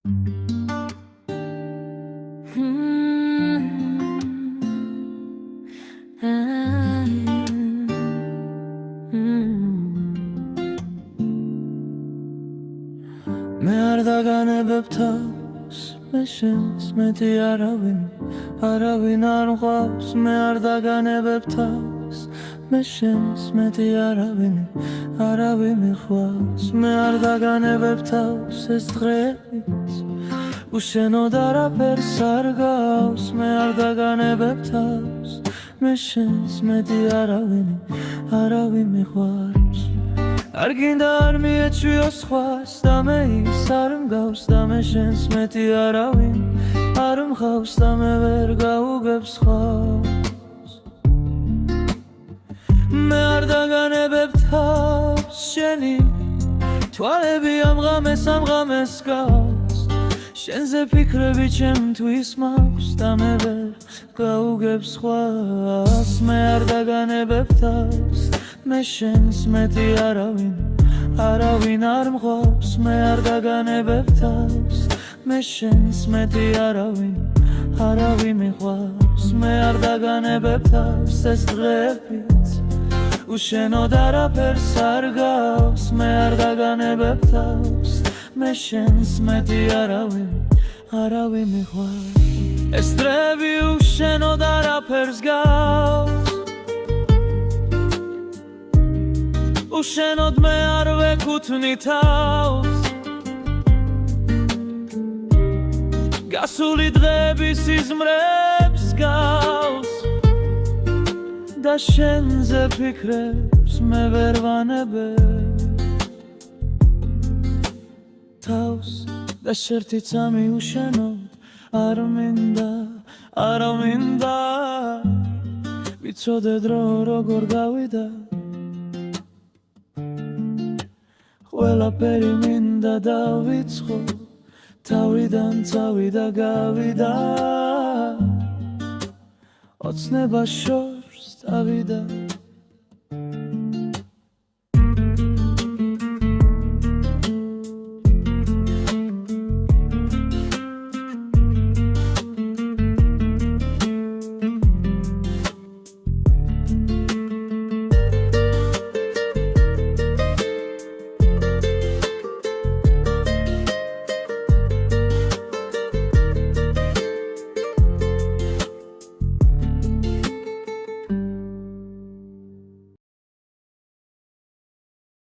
მე არ დაგანებებ თავს მე შენს მეტი არავინ არ მყავს მე არ დაგანებებ თავს მე შენს მეტი არავინ მიხვალს მე არ დაგანებებ თავს ეს დღეც უშენოდ არაფერს არ გავს მე არ დაგანებებ თავს მე შენს მეტი არავინ მიხვალს არ გინდა არ მიეჩვიო სხვას და მე ის არ მგავს და მე შენს მეტი არავინ არ მყავს და მე ვერ გაუგებ სხვას მე არ დაგანებებ თავს შენი თვალები ამ ღამეს გავს შენზე ფიქრები ჩემთვის მაქვს და მე ვერ გაუგებ სხვას მე არ დაგანებებ თავს მე შენს მეტი არავინ არ მყავს მე არ დაგანებებ თავს მე შენს მეტი არავინ მიყავს მე არ დაგანებებ თავს ეს დღეებიც უშენოდ არაფერს არ გავს მე არ დაგანებებ თავს მე შენს მეტი არავინ მიყავს ეს დღეები უშენოდ არაფერს გავს უშენოდ მე არ ვეკუთვნი თავს გასული დღეები სიზმრებს გავს და შენზე ფიქრებს მე ვერ ვანებებ თავს და შერთიც ამი უშენოდ არ მინდა ვიცოდე დრო როგორ გავიდა ყველაფერი მინდა დავიწყო თავიდან წავიდა გავიდა ოცნება შორს დავიდა